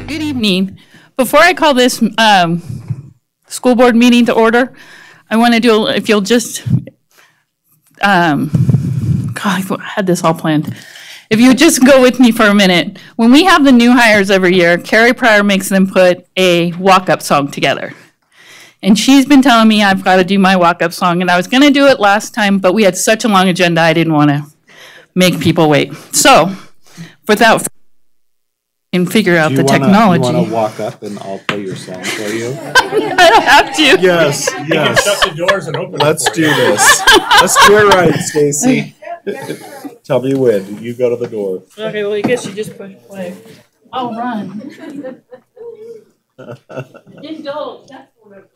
Good evening. Before I call this school board meeting to order, I want to do, if you'll just, God, I had this all planned. If you would just go with me for a minute. When we have the new hires every year, Carrie Pryor makes them put a walk-up song together. And she's been telling me I've got to do my walk-up song, and I was going to do it last time, but we had such a long agenda, I didn't want to make people wait. So, without and figure out the technology. You want to walk up and I'll play your song for you? I don't have to. Yes, You can shut the doors and open Let's it for do you. this. Let's do it right, Stacy. Tell me when. You go to the door. Okay, well, I guess you just push play. I'll run. Indulge. That's what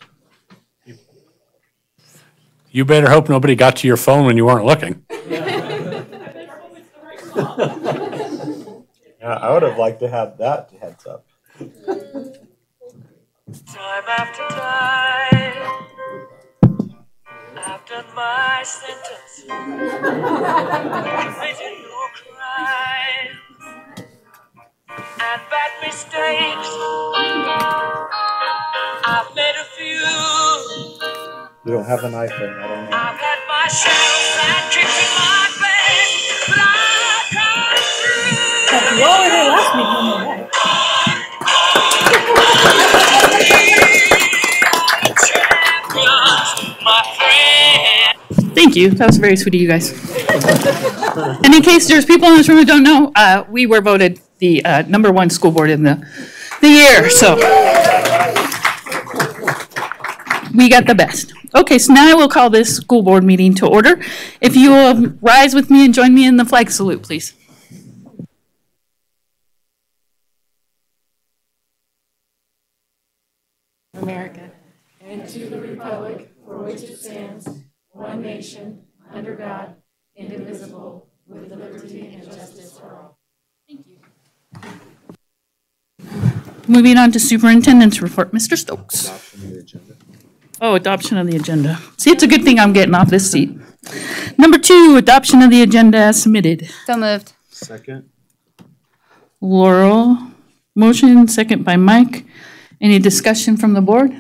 You better hope nobody got to your phone when you weren't looking. Yeah, I would have liked to have that heads up. Time after time, I've done my sentence, committed no crime, and bad mistakes. I've made a few. You don't have an iPhone, I don't know. I've had my share of bad tricks in my bed, but I come through. Thank you. That was very sweet of you guys. And in case there's people in this room who don't know, we were voted the #1 school board in the year, so we got the best. Okay, so now I will call this school board meeting to order. If you will rise with me and join me in the flag salute, please. America, and to the republic for which it stands, one nation, under God, indivisible, with liberty and justice for all. Thank you. Moving on to superintendent's report, Mr. Stokes. Adoption of the agenda. Oh, adoption of the agenda. See, it's a good thing I'm getting off this seat. #2, adoption of the agenda as submitted. So moved. Second. Laurel, motion, second by Mike. Any discussion from the board?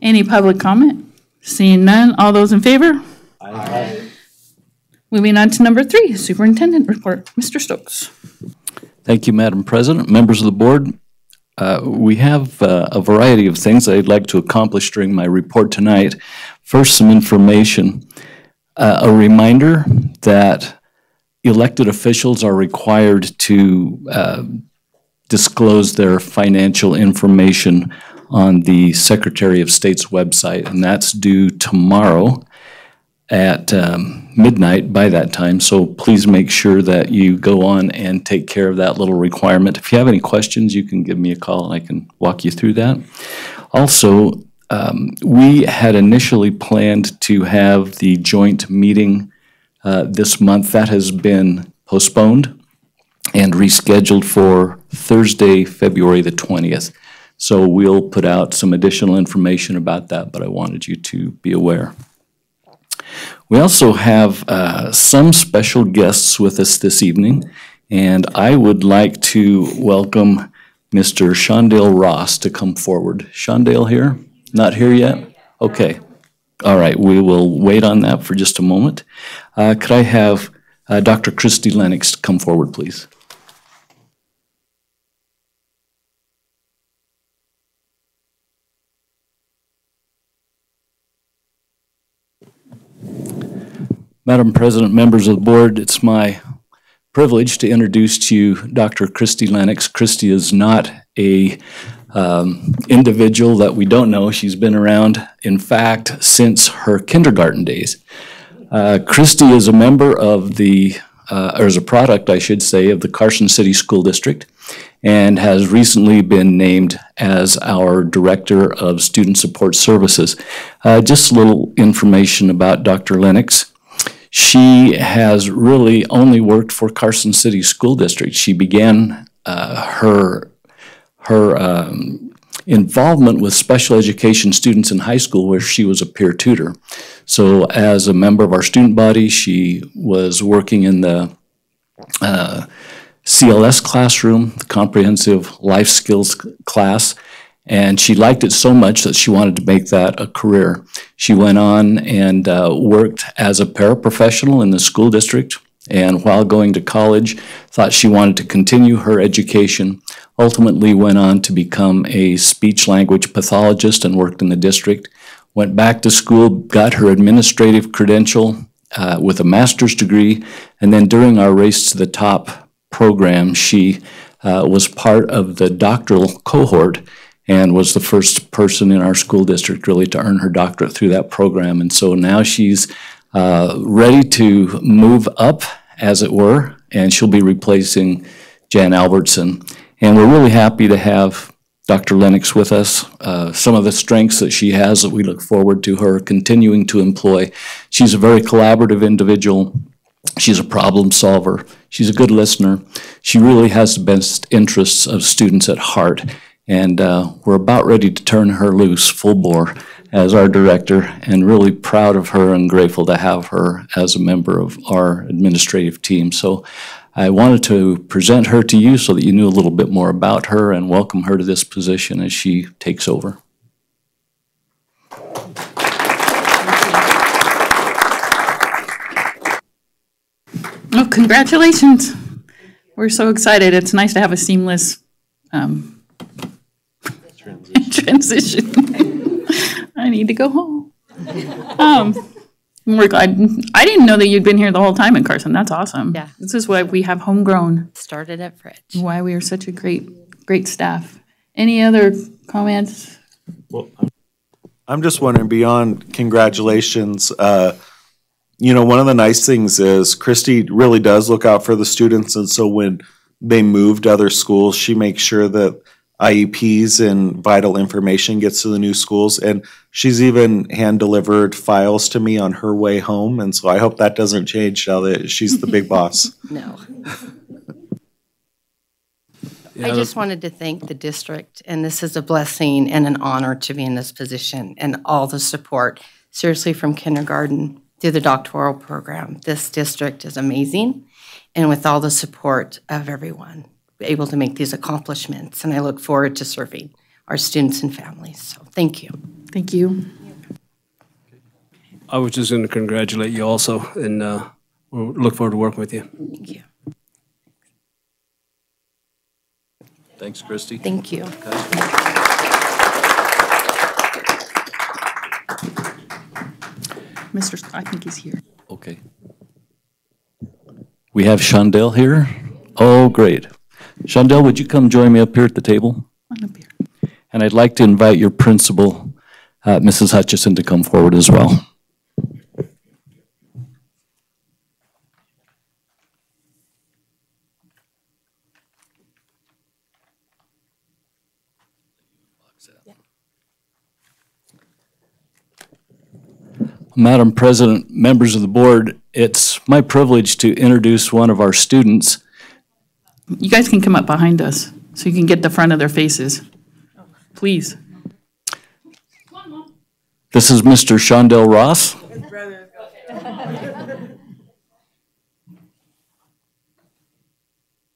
Any public comment? Seeing none, all those in favor? Aye. Moving on to #3, superintendent report, Mr. Stokes. Thank you, Madam President. Members of the board, we have a variety of things I'd like to accomplish during my report tonight. First, some information. A reminder that elected officials are required to disclose their financial information on the Secretary of State's website, and that's due tomorrow at midnight by that time. So please make sure that you go on and take care of that little requirement. If you have any questions, you can give me a call and I can walk you through that. Also, we had initially planned to have the joint meeting this month. That has been postponed and rescheduled for Thursday, February the 20th. So we'll put out some additional information about that, but I wanted you to be aware. We also have some special guests with us this evening, and I would like to welcome Mr. Shondale Ross to come forward. Shondale here? Not here yet? Okay. All right, we will wait on that for just a moment. Could I have Dr. Christy Lennox come forward, please? Madam President, members of the board, it's my privilege to introduce to you Dr. Christy Lennox. Christy is not a individual that we don't know. She's been around, in fact, since her kindergarten days. Christy is a member of the, or is a product, I should say, of the Carson City School District, and has recently been named as our Director of Student Support Services. Just a little information about Dr. Lennox. She has really only worked for Carson City School District. She began her involvement with special education students in high school where she was a peer tutor. So as a member of our student body, she was working in the CLS classroom, the Comprehensive Life Skills class, and she liked it so much that she wanted to make that a career. She went on and worked as a paraprofessional in the school district, and while going to college, thought she wanted to continue her education, ultimately went on to become a speech-language pathologist and worked in the district, went back to school, got her administrative credential with a master's degree, and then during our Race to the Top program, she was part of the doctoral cohort and was the first person in our school district really to earn her doctorate through that program. And so now she's ready to move up, as it were, and she'll be replacing Jan Albertson. And we're really happy to have Dr. Lennox with us. Some of the strengths that she has that we look forward to her continuing to employ. She's a very collaborative individual. She's a problem solver. She's a good listener. She really has the best interests of students at heart. And we're about ready to turn her loose full bore as our director, and really proud of her and grateful to have her as a member of our administrative team. So I wanted to present her to you so that you knew a little bit more about her and welcome her to this position as she takes over. Oh, congratulations. We're so excited. It's nice to have a seamless transition. I need to go home. We're glad. I didn't know that you'd been here the whole time in Carson. That's awesome. Yeah. This is why we have homegrown. Started at Fritch. Why we are such a great staff. Any other comments? Well, I'm just wondering, beyond congratulations, you know, one of the nice things is Christy really does look out for the students, and so when they move to other schools, she makes sure that IEPs and vital information gets to the new schools, and she's even hand-delivered files to me on her way home, and so I hope that doesn't change now that she's the big boss. No. I just wanted to thank the district, and this is a blessing and an honor to be in this position, and all the support, seriously, from kindergarten through the doctoral program. This district is amazing, and with all the support of everyone, able to make these accomplishments, and I look forward to serving our students and families. So thank you. Thank you. I was just going to congratulate you also, and we'll look forward to working with you. Thank you. Thanks, Christy. Thank you. Mr. Scott, I think he's here. Okay. We have Shondell here. Oh, great. Shondell, would you come join me up here at the table? Come on up here. And I'd like to invite your principal, Mrs. Hutchison, to come forward as well. Madam President, members of the board, it's my privilege to introduce one of our students. You guys can come up behind us so you can get the front of their faces. Please. This is Mr. Shondell Ross.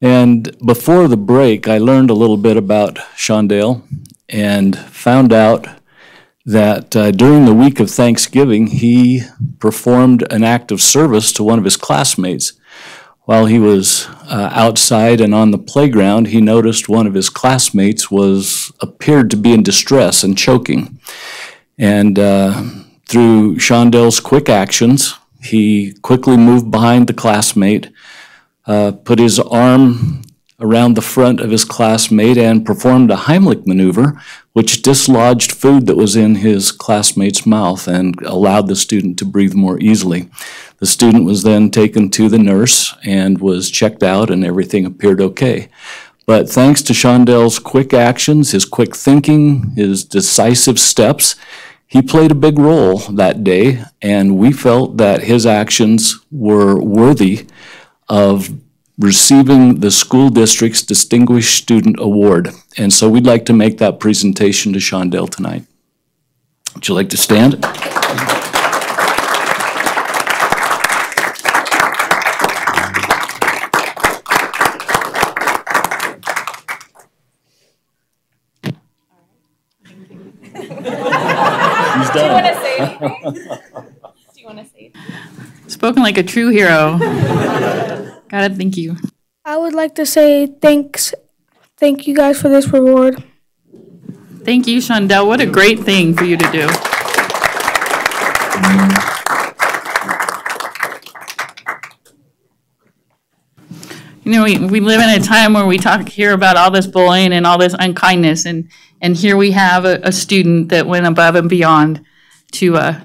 And before the break, I learned a little bit about Shondell and found out that during the week of Thanksgiving, he performed an act of service to one of his classmates. While he was outside and on the playground, he noticed one of his classmates appeared to be in distress and choking. And through Shondell's quick actions, he quickly moved behind the classmate, put his arm around the front of his classmate and performed a Heimlich maneuver, which dislodged food that was in his classmate's mouth and allowed the student to breathe more easily. The student was then taken to the nurse and was checked out, and everything appeared okay. But thanks to Shondell's quick actions, his quick thinking, his decisive steps, he played a big role that day, and we felt that his actions were worthy of receiving the school district's Distinguished Student Award. And so we'd like to make that presentation to Shondell tonight. Would you like to stand? He's done. Do you want to say anything? Do you want to say anything? Spoken like a true hero. Gotta thank you. I would like to say thanks. Thank you guys for this reward. Thank you, Shondell. What a great thing for you to do. You know, we live in a time where we hear about all this bullying and all this unkindness, and here we have a student that went above and beyond to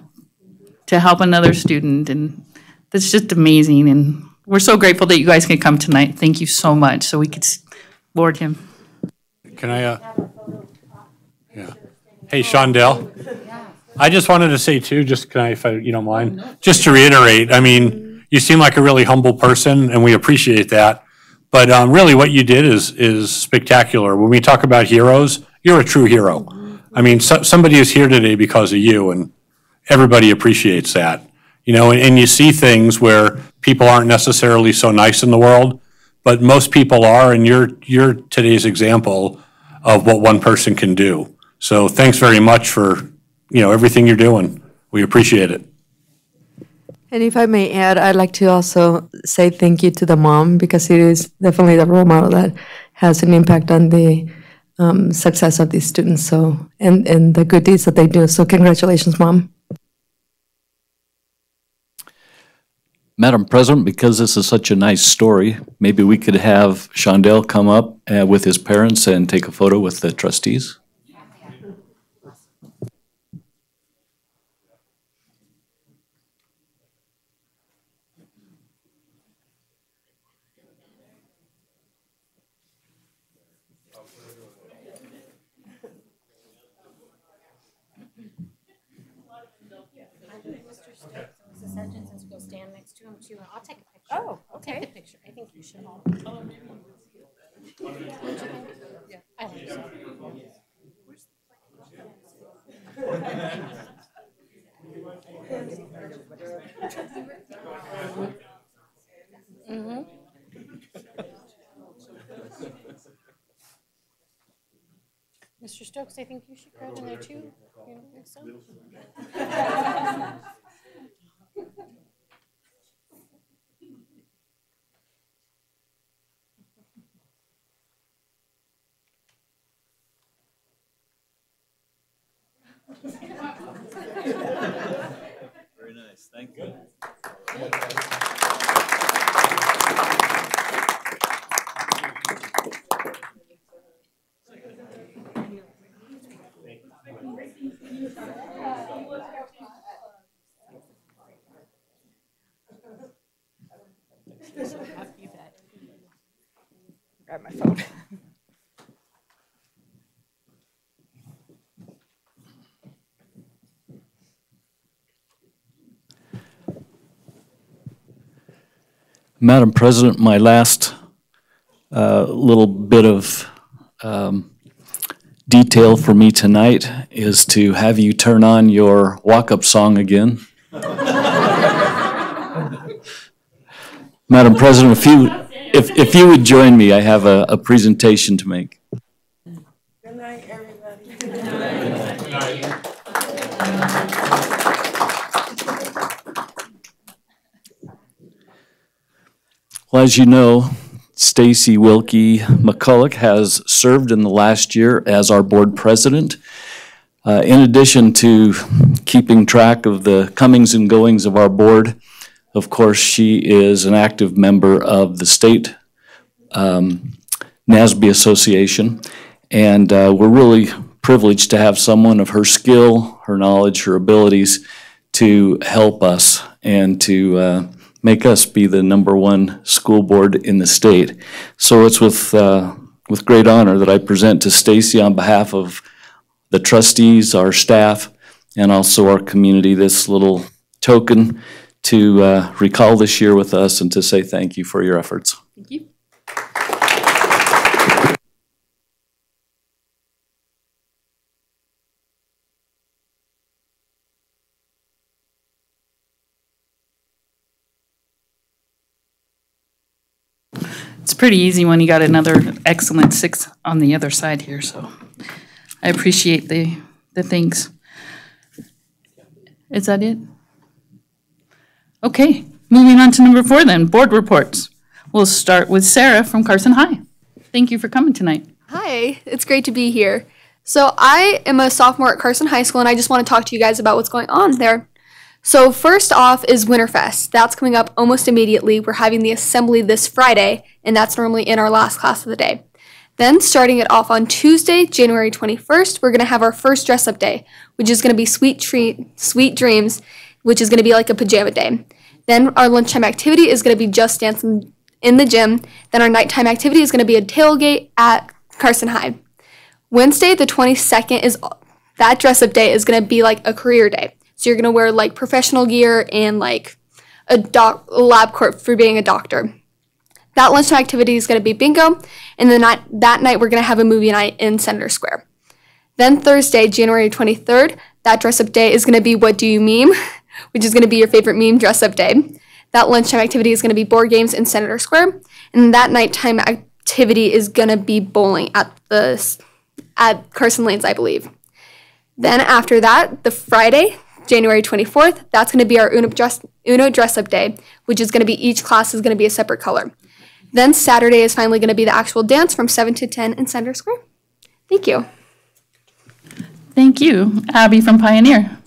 help another student, and that's just amazing. And we're so grateful that you guys could come tonight. Thank you so much, so we could award him. Can I, yeah. Hey, Shondell. I just wanted to say too, just can I, if you don't mind, just to reiterate, I mean, you seem like a really humble person and we appreciate that. But really what you did is spectacular. When we talk about heroes, you're a true hero. I mean, somebody is here today because of you, and everybody appreciates that. You know, and you see things where people aren't necessarily so nice in the world, but most people are, and you're today's example of what one person can do. So thanks very much for, you know, everything you're doing. We appreciate it. And if I may add, I'd like to also say thank you to the mom, because it is definitely the role model that has an impact on the success of these students. So, and the good deeds that they do. So congratulations, Mom. Madam President, because this is such a nice story, maybe we could have Shondell come up with his parents and take a photo with the trustees. Stand next to him too. I'll take a picture. Oh, okay. Take the picture. I think you should all. Yeah, I like so. Mm-hmm. Mr. Stokes, I think you should grab in there too. You don't think so? Very nice, thank you. Grab my phone. Madam President, my last little bit of detail for me tonight is to have you turn on your walk-up song again. Madam President, if you would join me, I have a presentation to make. Good night, everybody. Well, as you know, Stacy Wilkie McCulloch has served in the last year as our board president. In addition to keeping track of the comings and goings of our board, of course, she is an active member of the state NASB Association, and we're really privileged to have someone of her skill, her knowledge, her abilities to help us and to make us be the #1 school board in the state. So it's with great honor that I present to Stacy on behalf of the trustees, our staff, and also our community this little token to recall this year with us and to say thank you for your efforts. Thank you. It's pretty easy when you got another excellent 6 on the other side here, so I appreciate the things. Is that it? Okay, moving on to number 4 then, board reports. We'll start with Sarah from Carson High. Thank you for coming tonight. Hi, it's great to be here. So I am a sophomore at Carson High School, and I just want to talk to you guys about what's going on there. So first off is Winterfest. That's coming up almost immediately. We're having the assembly this Friday, and that's normally in our last class of the day. Then starting it off on Tuesday, January 21st, we're going to have our first dress-up day, which is going to be Sweet Dreams, which is going to be like a pajama day. Then our lunchtime activity is going to be Just Dance in the gym. Then our nighttime activity is going to be a tailgate at Carson High. Wednesday, the 22nd, that dress-up day is going to be like a career day. So you're going to wear like professional gear and like a lab coat for being a doctor. That lunchtime activity is going to be bingo. And then that night we're going to have a movie night in Senator Square. Then Thursday, January 23rd, that dress-up day is going to be What Do You Meme? Which is going to be your favorite meme dress-up day. That lunchtime activity is going to be board games in Senator Square. And that nighttime activity is going to be bowling at Carson Lanes, I believe. Then after that, the Friday, January 24th, that's going to be our Uno dress-up day, which is going to be each class is going to be a separate color. Then Saturday is finally going to be the actual dance from 7 to 10 in Senator Square. Thank you. Thank you. Abby from Pioneer.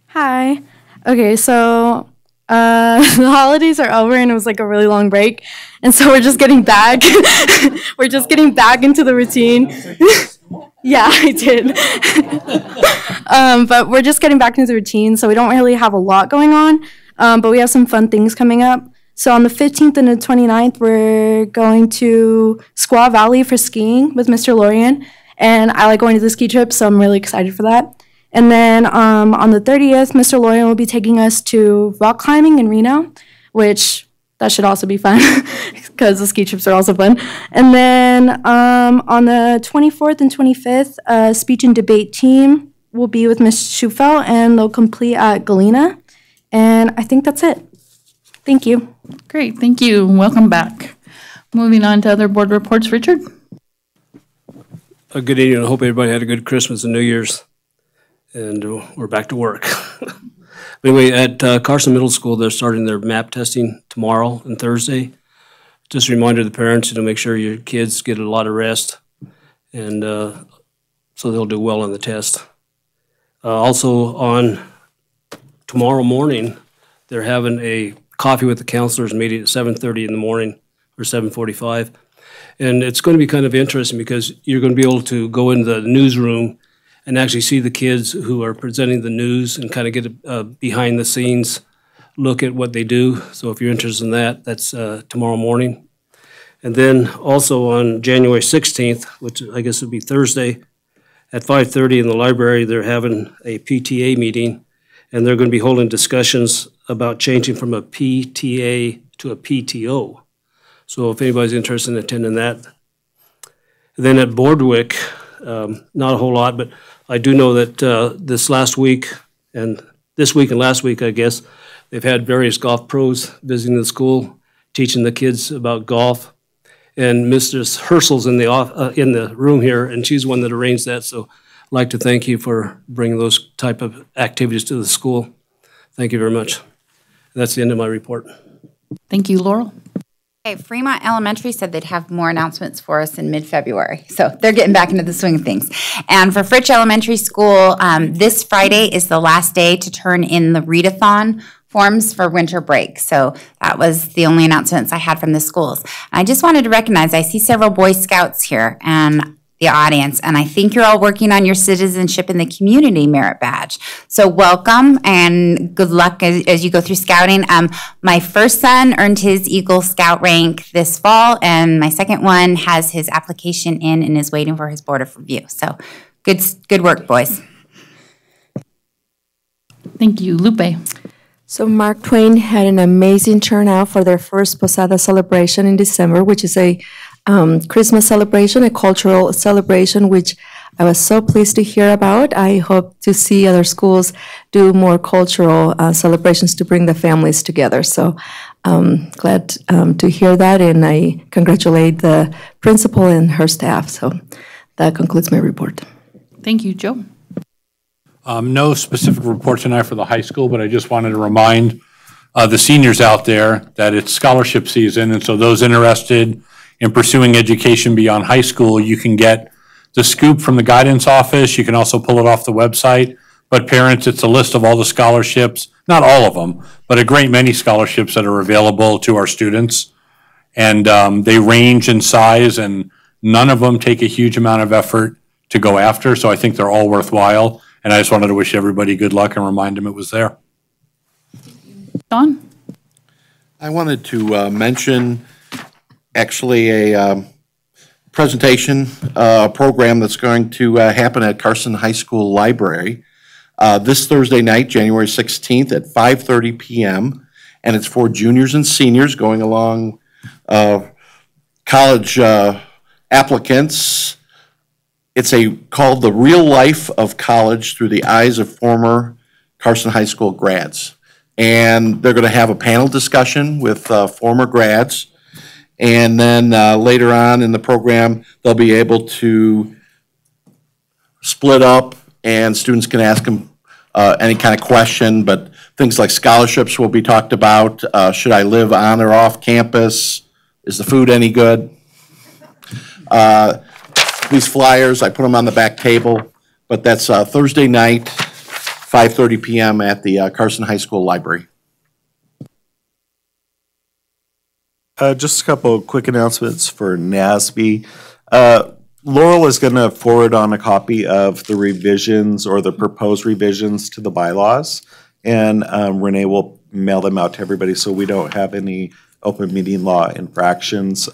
Hi. Okay, so the holidays are over and it was like a really long break. And so we're just getting back. We're just getting back into the routine. Yeah, I did. But we're just getting back into the routine, so we don't really have a lot going on. But we have some fun things coming up. So on the 15th and the 29th, we're going to Squaw Valley for skiing with Mr. Lorian. And I like going to the ski trip, so I'm really excited for that. And then on the 30th, Mr. Lorian will be taking us to rock climbing in Reno, which that should also be fun because the ski trips are also fun. And then on the 24th and 25th, speech and debate team will be with Ms. Schufel, and they'll complete at Galena. And I think that's it. Thank you. Great, thank you. Welcome back. Moving on to other board reports, Richard. Good evening. I hope everybody had a good Christmas and New Year's. And we're back to work. Anyway, at Carson Middle School, they're starting their MAP testing tomorrow and Thursday. Just a reminder to the parents to make sure your kids get a lot of rest, and so they'll do well on the test. Also, on tomorrow morning, they're having a coffee with the counselors meeting at 7:30 in the morning or 7:45. And it's going to be kind of interesting because you're going to be able to go into the newsroom and actually see the kids who are presenting the news and kind of get a behind the scenes look at what they do. So if you're interested in that, that's tomorrow morning. And then also on January 16th, which I guess would be Thursday, at 5:30 in the library, they're having a PTA meeting, and they're going to be holding discussions about changing from a PTA to a PTO. So if anybody's interested in attending that. And then at Boardwick, not a whole lot, but I do know that this week and last week, I guess, they've had various golf pros visiting the school, teaching the kids about golf. And Mrs. Herschel's in the room here, and she's the one that arranged that. So I'd like to thank you for bringing those type of activities to the school. Thank you very much. That's the end of my report. Thank you, Laurel. Okay, Fremont Elementary said they'd have more announcements for us in mid-February. So they're getting back into the swing of things. And for Fritch Elementary School, this Friday is the last day to turn in the readathon forms for winter break. So that was the only announcements I had from the schools. I just wanted to recognize, I see several Boy Scouts here and the audience, and I think you're all working on your citizenship in the community merit badge. So welcome and good luck as you go through scouting. My first son earned his Eagle Scout rank this fall, and my second one has his application in and is waiting for his board of review. So good work, boys. Thank you, Lupe. So Mark Twain had an amazing turnout for their first Posada celebration in December, which is a Christmas celebration, a cultural celebration, which I was so pleased to hear about. I hope to see other schools do more cultural celebrations to bring the families together. So glad to hear that, and I congratulate the principal and her staff. So that concludes my report. Thank you, Joe. No specific report tonight for the high school, but I just wanted to remind the seniors out there that it's scholarship season, and so those interested in pursuing education beyond high school, you can get the scoop from the guidance office. You can also pull it off the website. But parents, it's a list of all the scholarships, not all of them, but a great many scholarships that are available to our students. And they range in size, and none of them take a huge amount of effort to go after. So I think they're all worthwhile. And I just wanted to wish everybody good luck and remind them it was there. Don? I wanted to mention actually a presentation program that's going to happen at Carson High School Library this Thursday night, January 16th at 5:30 p.m. And it's for juniors and seniors going along college applicants. It's called The Real Life of College Through the Eyes of Former Carson High School Grads. And they're going to have a panel discussion with former grads. And then later on in the program, they'll be able to split up and students can ask them any kind of question, but things like scholarships will be talked about. Should I live on or off campus? Is the food any good? These flyers, I put them on the back table, but that's Thursday night, 5:30 p.m. at the Carson High School Library. Just a couple of quick announcements for NASB. Laurel is going to forward on a copy of the revisions or the proposed revisions to the bylaws, and Renee will mail them out to everybody so we don't have any open meeting law infractions.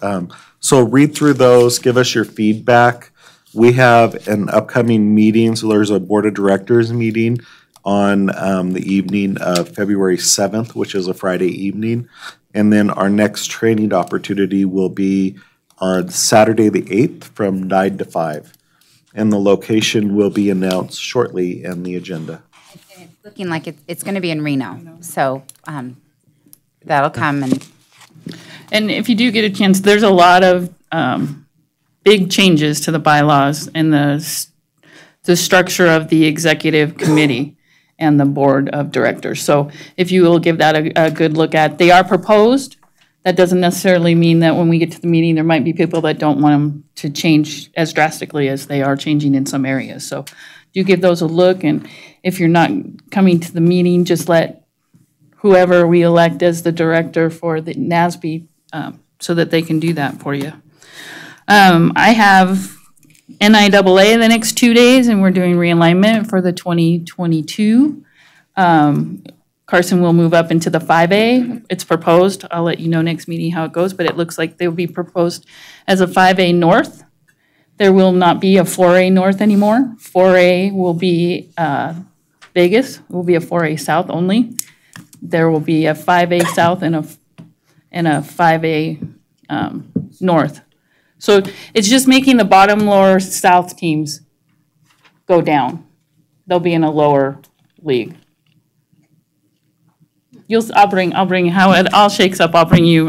So read through those, give us your feedback. We have an upcoming meeting, so there's a board of directors meeting on the evening of February 7th, which is a Friday evening. And then our next training opportunity will be on Saturday the 8th from 9 to 5. And the location will be announced shortly in the agenda. It's looking like it's going to be in Reno. So that'll come. And if you do get a chance, there's a lot of big changes to the bylaws and the structure of the executive committee and the board of directors. So if you will give that a good look at, they are proposed. That doesn't necessarily mean that when we get to the meeting, there might be people that don't want them to change as drastically as they are changing in some areas. So do give those a look, and if you're not coming to the meeting, just let whoever we elect as the director for the NASB so that they can do that for you. I have NIAA the next 2 days, and we're doing realignment for the 2022. Carson will move up into the 5A. It's proposed. I'll let you know next meeting how it goes, but it looks like they will be proposed as a 5A North. There will not be a 4A North anymore. 4A will be Vegas. It will be a 4A South only. There will be a 5A South and a 5A North. So it's just making the bottom lower South teams go down. They'll be in a lower league. I'll bring how it all shakes up. I'll bring you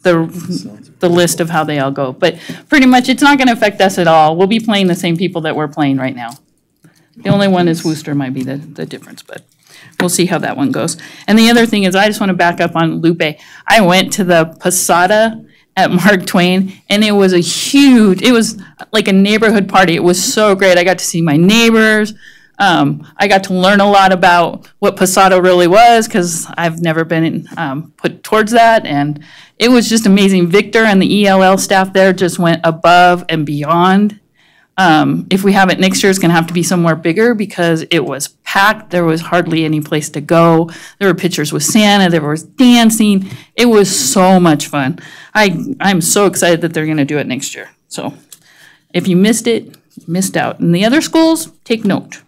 the list of how they all go. But pretty much, it's not going to affect us at all. We'll be playing the same people that we're playing right now. The only one is Worcester might be the difference, but we'll see how that one goes. And the other thing is, I just want to back up on Lupe. I went to the Posada at Mark Twain, and it was it was like a neighborhood party. It was so great. I got to see my neighbors. I got to learn a lot about what Posada really was, because I've never been put towards that, and it was just amazing. Victor and the ELL staff there just went above and beyond. If we have it next year, it's going to have to be somewhere bigger because it was packed. There was hardly any place to go. There were pictures with Santa. There was dancing. It was so much fun. I'm so excited that they're going to do it next year. So if you missed it, you missed out. And the other schools, take note.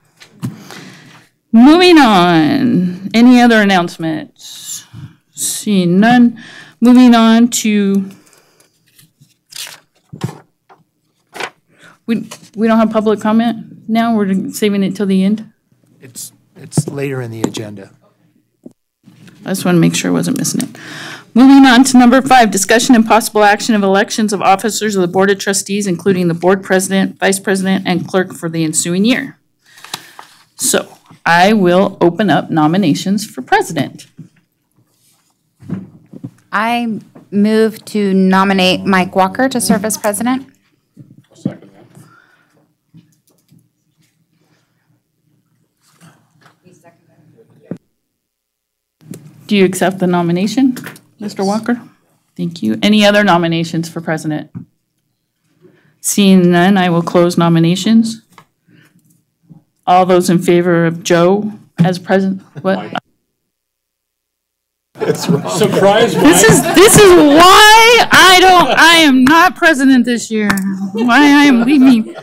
Moving on, any other announcements? Seeing none. Moving on to, we don't have public comment now? We're saving it till the end? It's later in the agenda. I just want to make sure I wasn't missing it. Moving on to number 5, discussion and possible action of elections of officers of the Board of Trustees, including the board president, vice president, and clerk for the ensuing year. So I will open up nominations for president. I move to nominate Mike Walker to serve as president. I'll second that. Do you accept the nomination, Mr. Walker? Thank you. Any other nominations for president? Seeing none, I will close nominations. All those in favor of Joe as president? What? Surprise, Mike. This is why I am not president this year. Why I am leaving.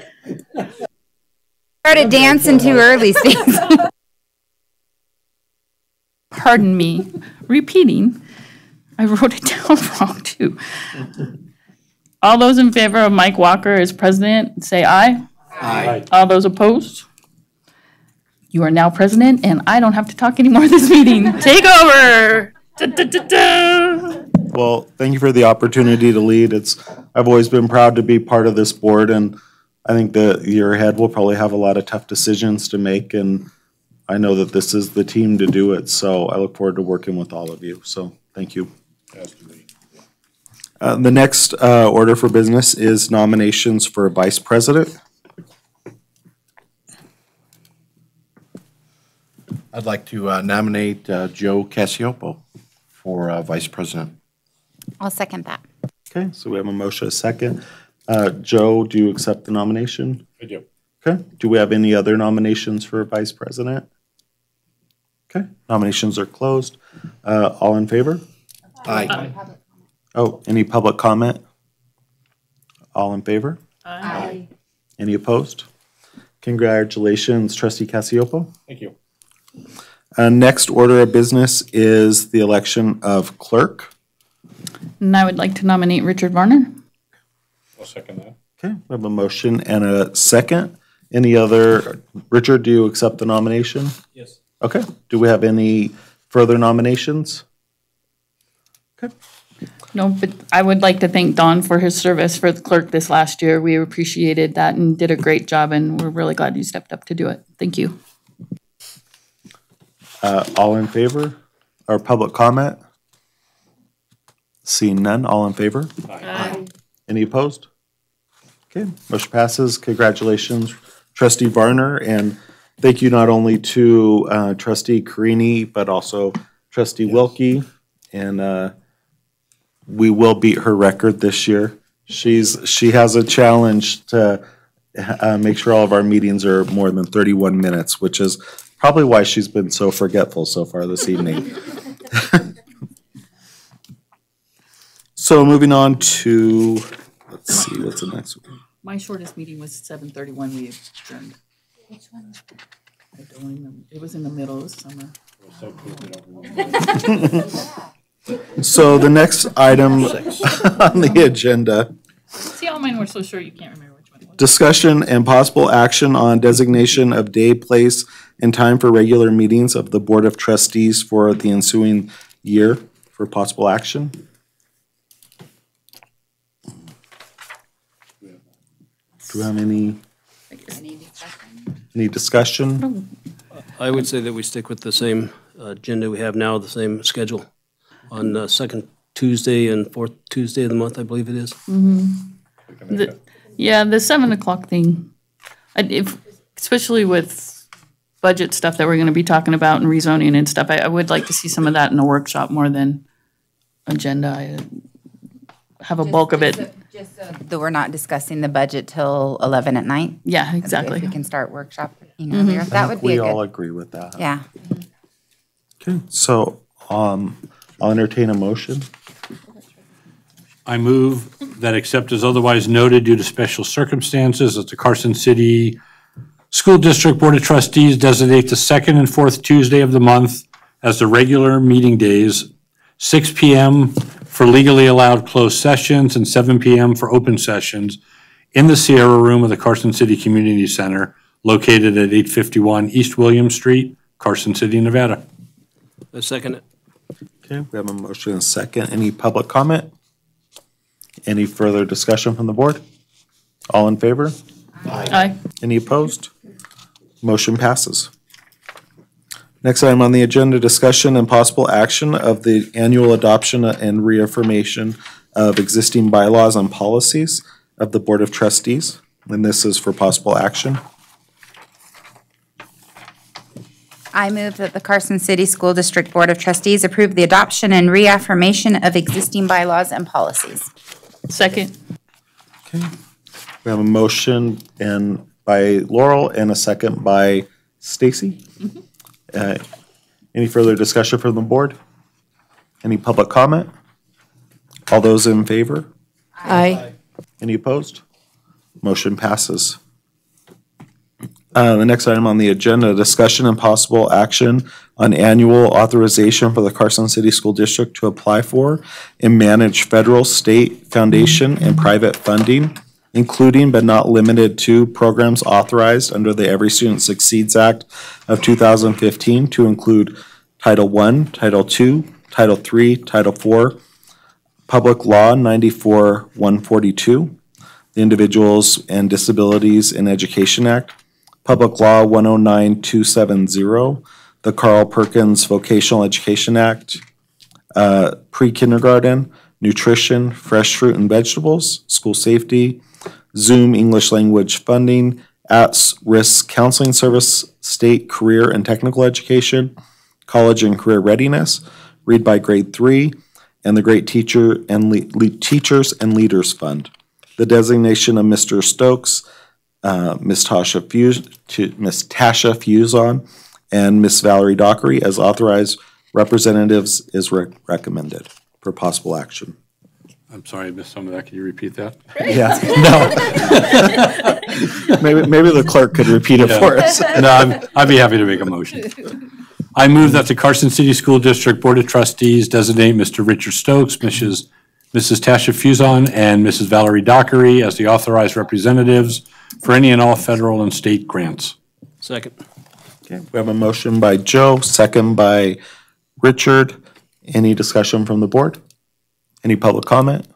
Started dancing too early, Steve. Pardon me. Repeating. I wrote it down wrong too. All those in favor of Mike Walker as president, say aye. Aye. All those opposed? You are now president, and I don't have to talk anymore this meeting. Take over. Da, da, da, da. Well, thank you for the opportunity to lead. I've always been proud to be part of this board, and I think the year ahead we'll probably have a lot of tough decisions to make, and I know that this is the team to do it, so I look forward to working with all of you. So thank you. The next order for business is nominations for vice president. I'd like to nominate Joe Cassiopo for vice president. I'll second that. Okay, so we have a motion, a second. Joe, do you accept the nomination? I do. Okay, do we have any other nominations for vice president? Okay, nominations are closed. All in favor? Aye. Oh, any public comment? All in favor? Aye. Any opposed? Congratulations, Trustee Cassiopo. Thank you. Next order of business is the election of clerk. And I would like to nominate Richard Varner. I'll second that. Okay, we have a motion and a second. Any other, Richard, do you accept the nomination? Yes. Okay, do we have any further nominations? Okay. No, but I would like to thank Don for his service for the clerk this last year. We appreciated that and did a great job, and we're really glad you stepped up to do it. Thank you. All in favor? Or public comment? Seeing none, all in favor? Aye. Any opposed? Okay, motion passes. Congratulations, Trustee Varner, and thank you not only to Trustee Carini, but also Trustee Wilkie, and we will beat her record this year. She has a challenge to make sure all of our meetings are more than 31 minutes, which is probably why she's been so forgetful so far this evening. So moving on to, let's see, what's the next one? My shortest meeting was 7:31. We adjourned. Which one? I don't remember. It was in the middle of summer. So the next item on the agenda, See, all mine were so short you can't remember which one it was. discussion and possible action on designation of day, place, and time for regular meetings of the Board of Trustees for the ensuing year for possible action. Do we have any discussion? I would say that we stick with the same agenda we have now, the same schedule on the second Tuesday and fourth Tuesday of the month, I believe it is. Yeah, the 7 o'clock thing. Especially with budget stuff that we're going to be talking about and rezoning and stuff, I would like to see some of that in a workshop more than agenda. I have a bulk of it. Just so that we're not discussing the budget till 11 at night. Yeah, exactly. If we can start workshop earlier, that would be We a all good. agree with that. Yeah. Okay, so I'll entertain a motion. I move that except as otherwise noted due to special circumstances that the Carson City School District Board of Trustees designate the second and fourth Tuesday of the month as the regular meeting days, 6 p.m. for legally allowed closed sessions and 7 p.m. for open sessions in the Sierra Room of the Carson City Community Center, located at 851 East William Street, Carson City, Nevada. I second it. Okay, we have a motion and a second. Any public comment? Any further discussion from the board? All in favor? Aye. Any opposed? Motion passes. Next item on the agenda, discussion and possible action of the annual adoption and reaffirmation of existing bylaws and policies of the Board of Trustees. And this is for possible action. I move that the Carson City School District Board of Trustees approve the adoption and reaffirmation of existing bylaws and policies. Second. Okay. We have a motion by Laurel and a second by Stacy. Any further discussion from the board? Any public comment? All those in favor? Aye. Any opposed? Motion passes. The next item on the agenda, discussion and possible action on annual authorization for the Carson City School District to apply for and manage federal, state, foundation, and private funding, including but not limited to programs authorized under the Every Student Succeeds Act of 2015 to include Title I, Title II, Title III, Title IV, Public Law 94-142, the Individuals and Disabilities in Education Act, Public Law 109-270, the Carl Perkins Vocational Education Act, pre-kindergarten, nutrition, fresh fruit and vegetables, school safety, Zoom English language funding, at-risk counseling service, state career and technical education, college and career readiness, read by grade 3, and the Great Teacher and Teachers and Leaders Fund. The designation of Mr. Stokes, Ms. Tasha Fuson, and Ms. Valerie Dockery as authorized representatives is recommended for possible action. I'm sorry, I missed some of that. Can you repeat that? Yeah, no. Maybe the clerk could repeat it for us. No, I'd be happy to make a motion. I move that the Carson City School District Board of Trustees designate Mr. Richard Stokes, Mrs. Tasha Fuson, and Mrs. Valerie Dockery as the authorized representatives for any and all federal and state grants. Second. Okay, we have a motion by Joe, second by Richard. Any discussion from the board? Any public comment?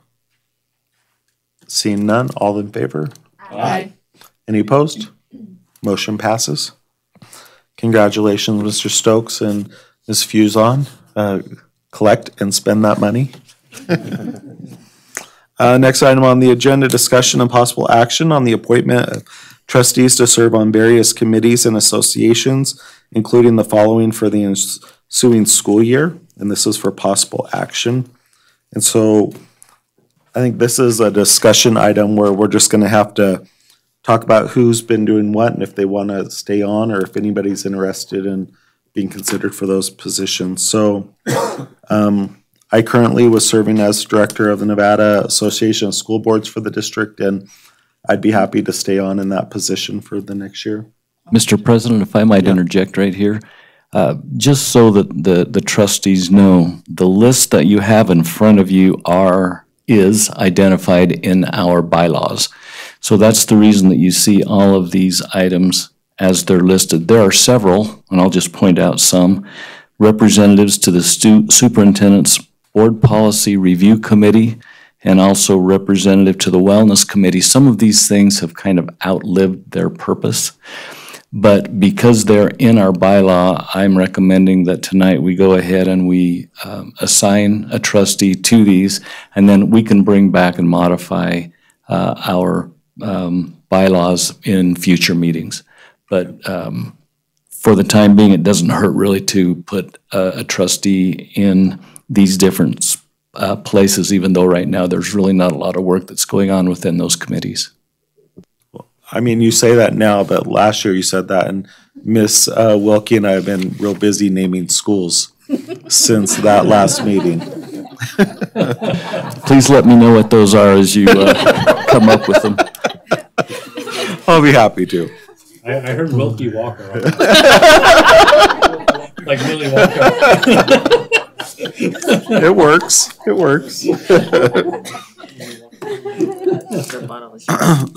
Seeing none, all in favor? Aye. Any opposed? Motion passes. Congratulations, Mr. Stokes and Ms. Fuson. Collect and spend that money. Next item on the agenda, discussion and possible action on the appointment of trustees to serve on various committees and associations, including the following for the ensuing school year, and this is for possible action. And so I think this is a discussion item where we're just going to have to talk about who's been doing what and if they want to stay on or if anybody's interested in being considered for those positions. So I currently was serving as director of the Nevada Association of School Boards for the district, and I'd be happy to stay on in that position for the next year. Mr. President, if I might interject right here, just so that the trustees know, the list that you have in front of you is identified in our bylaws. So that's the reason that you see all of these items as they're listed. There are several, and I'll just point out some, representatives to the superintendent's board policy review committee, and also representative to the wellness committee. Some of these things have kind of outlived their purpose. But because they're in our bylaw, I'm recommending that tonight we go ahead and we assign a trustee to these, and then we can bring back and modify our bylaws in future meetings. But for the time being, it doesn't hurt really to put a trustee in these different places, even though right now there's really not a lot of work that's going on within those committees. I mean, you say that now, but last year you said that, and Miss Wilkie and I have been real busy naming schools since that last meeting. Please let me know what those are as you come up with them. I'll be happy to. I heard Wilkie Walker. Like Willie Walker. It works. It works.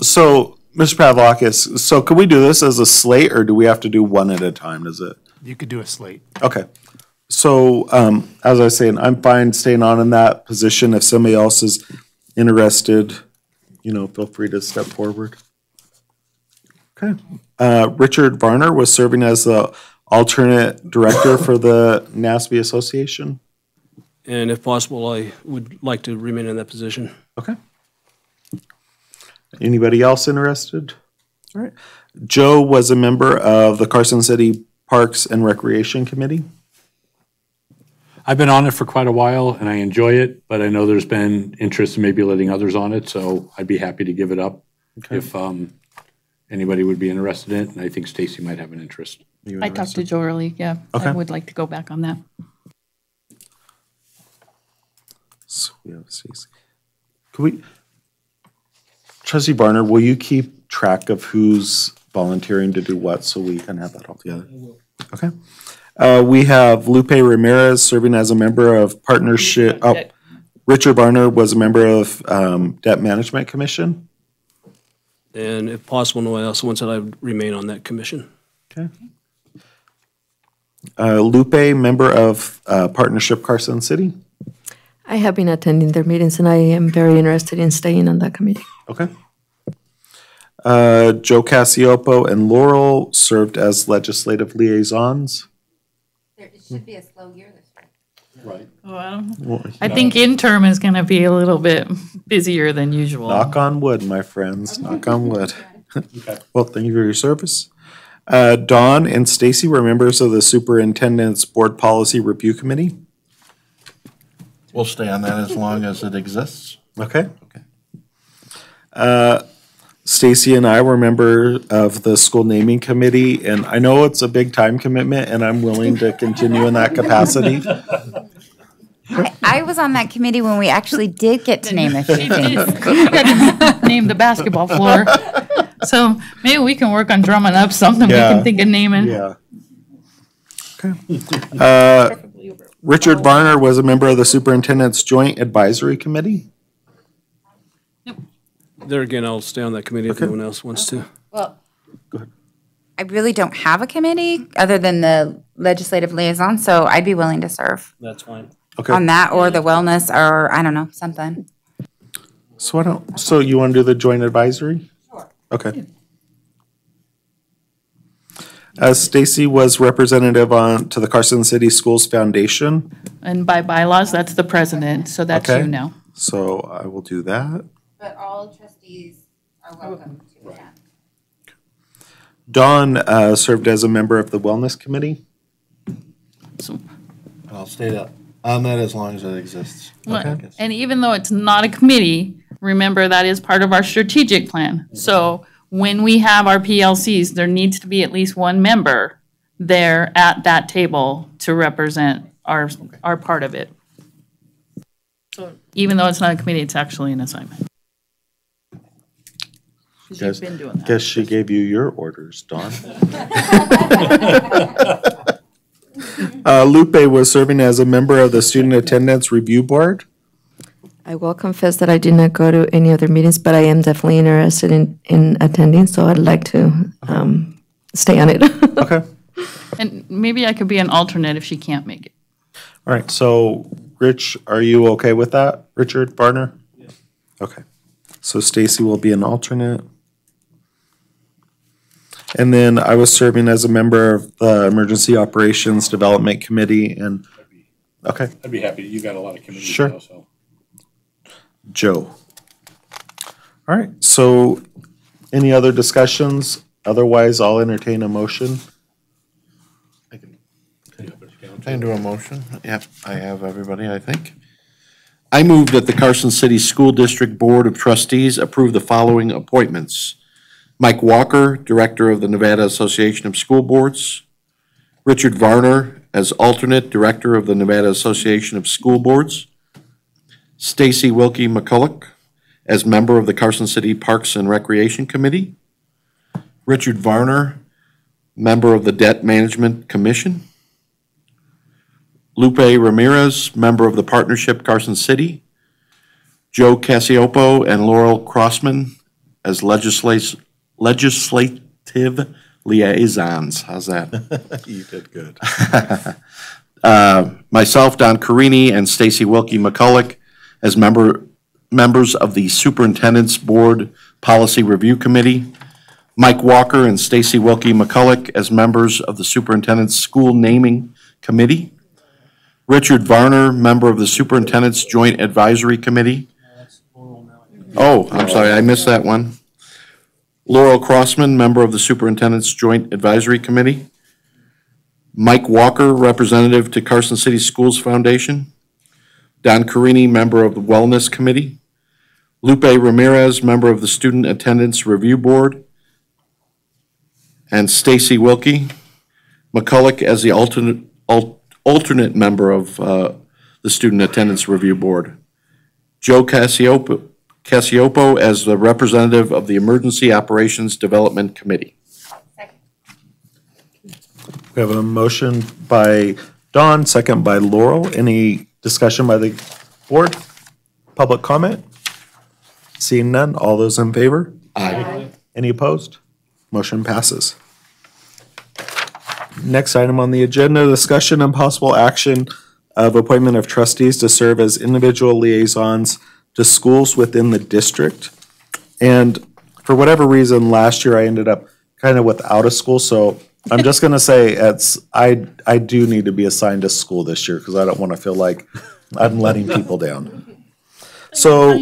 So, Mr. Pavlakis, so can we do this as a slate, or do we have to do one at a time? Is it? You could do a slate. Okay. So, as I was saying, I'm fine staying on in that position. If somebody else is interested, feel free to step forward. Okay. Richard Varner was serving as the alternate director for the NASB Association. And if possible, I would like to remain in that position. Okay. Anybody else interested? All right. Joe was a member of the Carson City Parks and Recreation Committee. I've been on it for quite a while and I enjoy it, but I know there's been interest in maybe letting others on it, so I'd be happy to give it up if anybody would be interested in it, and I think Stacy might have an interest. I talked to Joe early, yeah. Okay. I would like to go back on that. So we have Stacy. Can we, Trustee Barner, will you keep track of who's volunteering to do what so we can have that all together? Okay. We have Lupe Ramirez serving as a member of partnership. Oh, Richard Barner was a member of Debt Management Commission. And if possible, no one else wants that, I would remain on that commission. Okay. Lupe, member of Partnership Carson City. I have been attending their meetings, and I am very interested in staying on that committee. Okay. Joe Cassiopo and Laurel served as legislative liaisons. It should be a slow year this year. Right. Well, I think interim is going to be a little bit busier than usual. Knock on wood, my friends. Knock on wood. Well, thank you for your service. Dawn and Stacy were members of the Superintendent's Board Policy Review Committee. We'll stay on that as long as it exists. Okay. Stacy and I were members of the School Naming Committee, and I know it's a big time commitment, and I'm willing to continue in that capacity. I was on that committee when we actually did get to name a few things. You got to name the basketball floor. So maybe we can work on drumming up something we can think of naming. Yeah. Okay. Richard Varner was a member of the Superintendent's Joint Advisory Committee. There again, I'll stay on that committee if anyone else wants to. Well, I really don't have a committee other than the legislative liaison, so I'd be willing to serve That's fine. Okay. on that or the wellness or I don't know, something. So you want to do the Joint Advisory? Sure. Okay. Stacy was representative to the Carson City Schools Foundation. And by bylaws, that's the president, so that's Okay. you now. So I will do that. But all trustees are welcome to attend. Dawn served as a member of the Wellness Committee. I'll stay on that as long as it exists. And even though it's not a committee, remember that is part of our strategic plan. So when we have our PLCs, there needs to be at least one member there at that table to represent our part of it. So even though it's not a committee, it's actually an assignment. 'Cause you've been doing that. Guess she gave you your orders, Dawn. Lupe was serving as a member of the Student Attendance Review Board. I will confess that I did not go to any other meetings, but I am definitely interested in attending, so I'd like to stay on it. Okay. And maybe I could be an alternate if she can't make it. All right, so Rich, are you okay with that, Richard Barner? Yes. Okay, so Stacy will be an alternate. And then I was serving as a member of the Emergency Operations Development Committee and, okay. I'd be happy. You got a lot of committees Sure. now, so. Joe. All right, so any other discussions? Otherwise, I'll entertain a motion. I can do a motion. Yep, I have everybody, I think. I move that the Carson City School District Board of Trustees approve the following appointments. Mike Walker, Director of the Nevada Association of School Boards. Richard Varner as alternate Director of the Nevada Association of School Boards. Stacy Wilkie McCulloch as member of the Carson City Parks and Recreation Committee. Richard Varner member of the Debt Management Commission. Lupe Ramirez, member of the Partnership Carson City. Joe Cassiopo and Laurel Crossman as legislative liaisons. How's that? You did good. Myself, Don Carini, and Stacy Wilkie McCulloch as members of the Superintendent's Board Policy Review Committee. Mike Walker and Stacy Wilkie McCulloch as members of the Superintendent's School Naming Committee. Richard Varner, member of the Superintendent's Joint Advisory Committee. Oh, I'm sorry, I missed that one. Laurel Crossman, member of the Superintendent's Joint Advisory Committee. Mike Walker, representative to Carson City Schools Foundation. Don Carini, member of the Wellness Committee. Lupe Ramirez, member of the Student Attendance Review Board. And Stacy Wilkie McCulloch as the alternate member of the Student Attendance Review Board. Joe Cassiopo as the representative of the Emergency Operations Development Committee. We have a motion by Dawn, second by Laurel. Any discussion by the board? Public comment? Seeing none, all those in favor? Aye. Any opposed? Motion passes. Next item on the agenda, discussion and possible action of appointment of trustees to serve as individual liaisons to schools within the district. And for whatever reason, last year I ended up kind of without a school, so I'm just gonna say I do need to be assigned a school this year because I don't want to feel like I'm letting people down. So,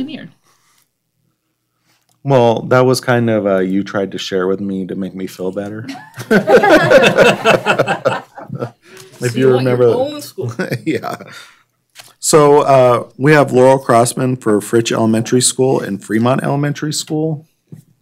well, that was kind of you tried to share with me to make me feel better. If you remember, yeah. So we have Laurel Crossman for Fritch Elementary School and Fremont Elementary School.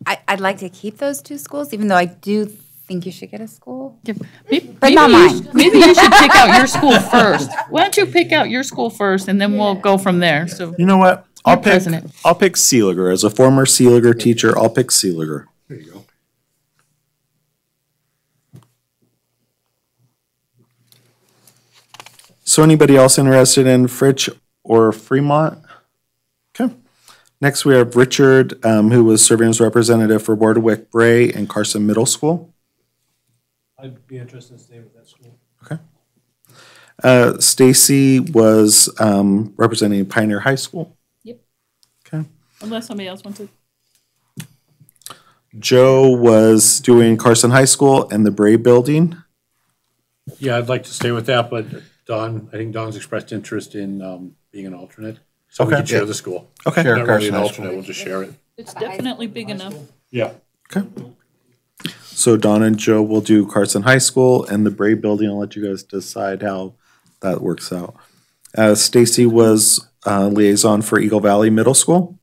I'd like to keep those two schools, even though I do think you should get a school. But not mine. Maybe you should pick out your school first. Why don't you pick out your school first, and then we'll go from there, so. You know what? I'll pick president. Seeliger. As a former Seeliger teacher, I'll pick Seeliger. There you go. So anybody else interested in Fritch or Fremont? Okay. Next, we have Richard, who was serving as representative for Bordewick Bray and Carson Middle School. I'd be interested in staying with that school. Okay. Stacy was representing Pioneer High School. Yep. Okay. Unless somebody else wants to. Joe was doing Carson High School and the Bray Building. Yeah, I'd like to stay with that, but Don, I think Don's expressed interest in being an alternate. So we Okay. can share the school. Okay. Share Not really an Carson High alternate, School. we'll just share it. It's definitely big enough. Yeah. Okay. So Don and Joe will do Carson High School and the Bray Building. I'll let you guys decide how that works out. Stacy was liaison for Eagle Valley Middle School.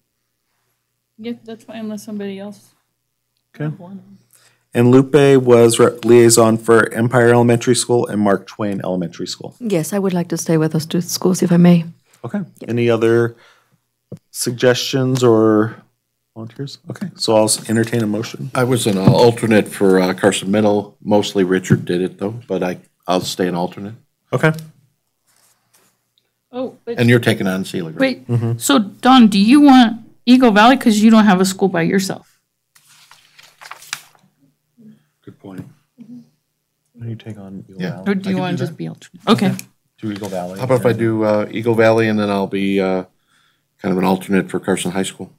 Yeah, that's fine unless somebody else. Okay. And Lupe was liaison for Empire Elementary School and Mark Twain Elementary School. Yes, I would like to stay with those two schools if I may. Okay. Any other suggestions or volunteers? Okay, so I'll entertain a motion. I was an alternate for Carson Middle. Mostly Richard did it though, but I'll stay an alternate. Okay. Oh, but. And you're taking on Seeliger. Wait, so Don, do you want Eagle Valley? Because you don't have a school by yourself. Good point. Why do you take on Eagle Yeah. Valley? Or do you can want do to just that. be alternate? Okay. Do Eagle Valley. How about if I do Eagle Valley and then I'll be kind of an alternate for Carson High School?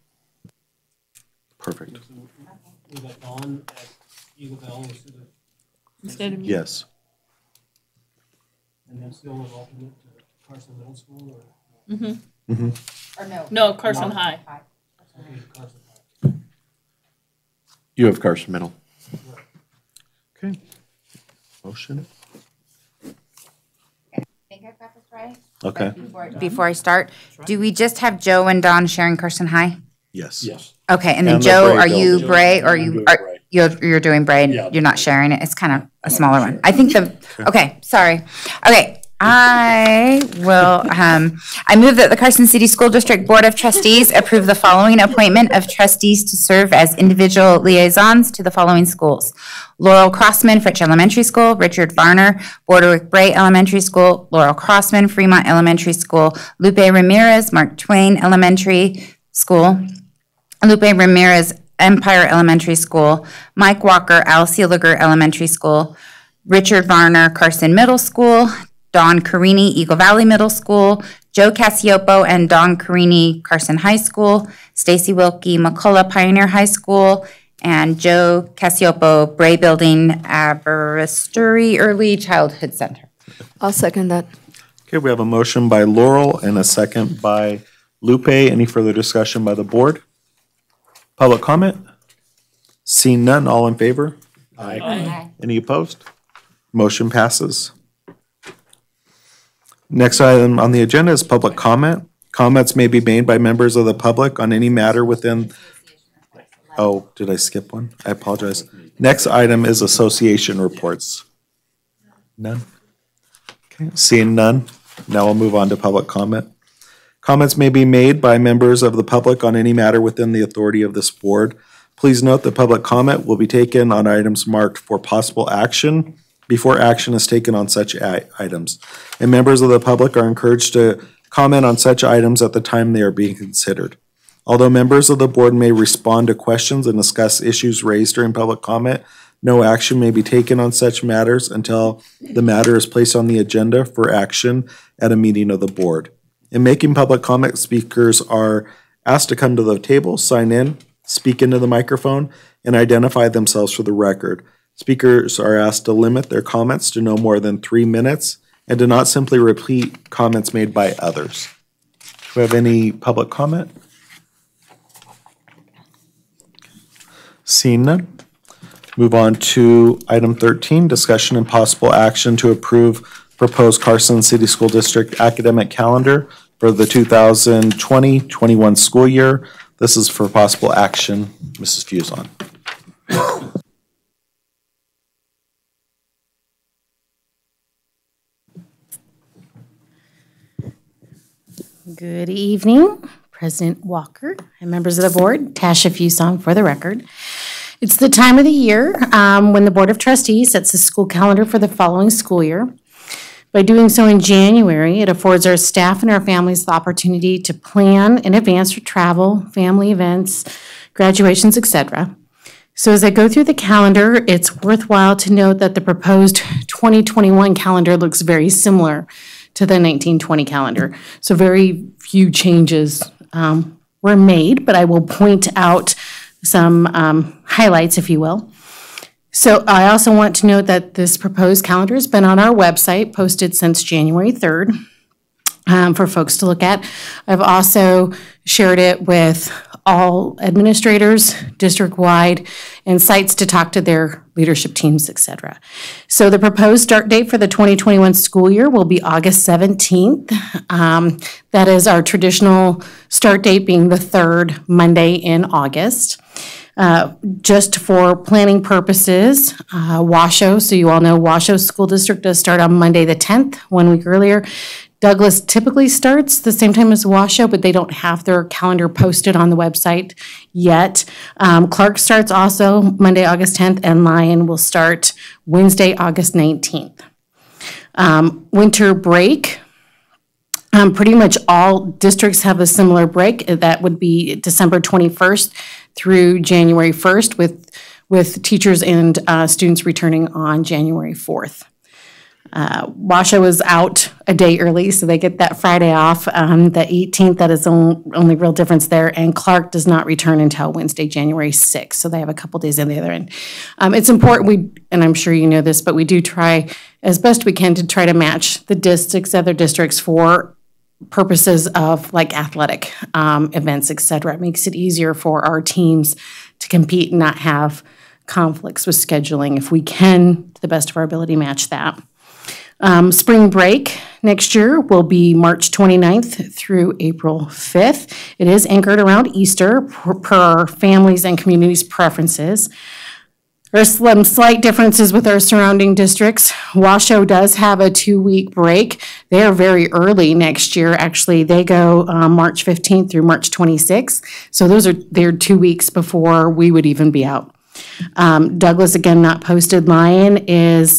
Perfect. Was that Dawn at Eagle Valley Instead of me? Yes. and then still an alternate to Carson Middle School or? Mm-hmm. Mm-hmm. Or no? No, Carson High. Okay, Carson High. You have Carson Middle. Okay. Motion. I think I've got this right. Okay. Before I start, do we just have Joe and Don sharing Carson High? Yes. Yes. Okay, and then And the Joe, Bray are you building. Bray or I'm you doing are Bray. you're doing Bray and Yeah. you're not sharing it? It's kind of a smaller one. I think the okay, sorry. Okay, I move that the Carson City School District Board of Trustees approve the following appointment of trustees to serve as individual liaisons to the following schools. Laurel Crossman, Fritch Elementary School; Richard Varner, Borderwick Bray Elementary School; Laurel Crossman, Fremont Elementary School; Lupe Ramirez, Mark Twain Elementary School; Lupe Ramirez, Empire Elementary School; Mike Walker, Al Seeliger Elementary School; Richard Varner, Carson Middle School; Don Carini, Eagle Valley Middle School; Joe Cassiopo and Don Carini, Carson High School; Stacy Wilkie, McCullough Pioneer High School; and Joe Cassiopo, Bray Building, Aberysturi Early Childhood Center. I'll second that. Okay, we have a motion by Laurel and a second by Lupe. Any further discussion by the board? Public comment? Seeing none, all in favor? Aye. Any opposed? Motion passes. Next item on the agenda is public comment. Comments may be made by members of the public on any matter within. Oh, did I skip one? I apologize. Next item is association reports. None? Okay, seeing none, now we'll move on to public comment. Comments may be made by members of the public on any matter within the authority of this board. Please note that public comment will be taken on items marked for possible action before action is taken on such items. And members of the public are encouraged to comment on such items at the time they are being considered. Although members of the board may respond to questions and discuss issues raised during public comment, no action may be taken on such matters until the matter is placed on the agenda for action at a meeting of the board. In making public comment, speakers are asked to come to the table, sign in, speak into the microphone, and identify themselves for the record. Speakers are asked to limit their comments to no more than 3 minutes and to not simply repeat comments made by others. Do we have any public comment? Seeing none. Move on to item 13, discussion and possible action to approve proposed Carson City School District academic calendar for the 2020-21 school year. This is for possible action. Mrs. Fuson. Good evening, President Walker and members of the board. Tasha Fuson for the record. It's the time of the year when the Board of Trustees sets the school calendar for the following school year. By doing so in January, it affords our staff and our families the opportunity to plan in advance for travel, family events, graduations, etc. So as I go through the calendar, it's worthwhile to note that the proposed 2021 calendar looks very similar to the 1920 calendar. So very few changes were made, but I will point out some highlights, if you will. So I also want to note that this proposed calendar has been on our website, posted since January 3rd for folks to look at. I've also shared it with all administrators, district-wide, and sites to talk to their leadership teams, etc. So the proposed start date for the 2021 school year will be August 17th. That is our traditional start date being the third Monday in August. Just for planning purposes, Washoe, so you all know Washoe School District does start on Monday the 10th, 1 week earlier. Douglas typically starts the same time as Washoe, but they don't have their calendar posted on the website yet. Clark starts also Monday, August 10th, and Lyon will start Wednesday, August 19th. Winter break. Pretty much all districts have a similar break. That would be December 21st through January 1st with teachers and students returning on January 4th. Washoe is out a day early, so they get that Friday off. The 18th, that is the only real difference there. And Clark does not return until Wednesday, January 6th, so they have a couple days on the other end. It's important, and I'm sure you know this, but we do try as best we can to try to match the districts, other districts for purposes of like athletic events, et cetera. It makes it easier for our teams to compete and not have conflicts with scheduling. If we can, to the best of our ability, match that. Spring break next year will be March 29th through April 5th. It is anchored around Easter per our families' and communities' preferences. There's some slight differences with our surrounding districts. Washoe does have a 2-week break. They are very early next year. Actually, they go March 15th through March 26th. So they're 2 weeks before we would even be out. Douglas, again, not posted. Lyon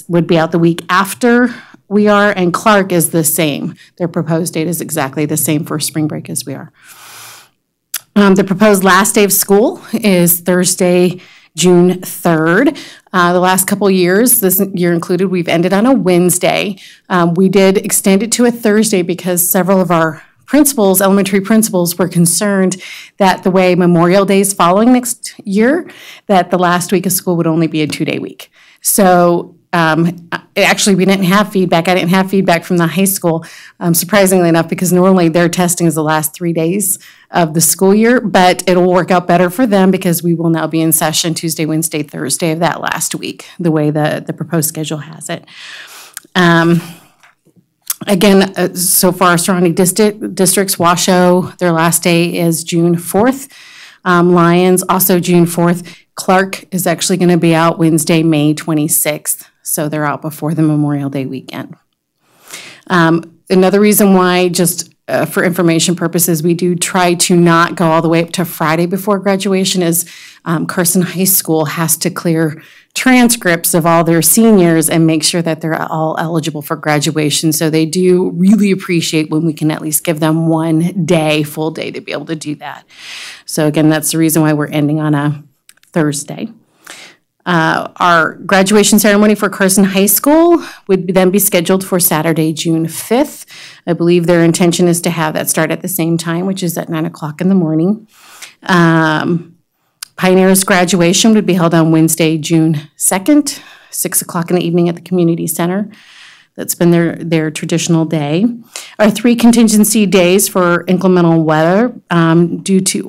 would be out the week after we are, and Clark is the same. Their proposed date is exactly the same for spring break as we are. The proposed last day of school is Thursday, June 3rd. The last couple years, this year included, we've ended on a Wednesday. We did extend it to a Thursday because several of our principals, elementary principals, were concerned that the way Memorial Day is following next year, that the last week of school would only be a 2-day week. So actually, we didn't have feedback. I didn't have feedback from the high school, surprisingly enough, because normally their testing is the last 3 days of the school year, but it'll work out better for them because we will now be in session Tuesday, Wednesday, Thursday of that last week, the way the proposed schedule has it. Again, so far, surrounding districts, Washoe, their last day is June 4th. Lyons, also June 4th. Clark is actually going to be out Wednesday, May 26th. So they're out before the Memorial Day weekend. Another reason why, just for information purposes, we do try to not go all the way up to Friday before graduation is Carson High School has to clear transcripts of all their seniors and make sure that they're all eligible for graduation. So they do really appreciate when we can at least give them 1 day, full day, to be able to do that. So again, that's the reason why we're ending on a Thursday. Our graduation ceremony for Carson High School would then be scheduled for Saturday, June 5th. I believe their intention is to have that start at the same time, which is at 9 o'clock in the morning. Pioneers graduation would be held on Wednesday, June 2nd, 6 o'clock in the evening at the community center. That's been their traditional day. Our 3 contingency days for inclement weather due to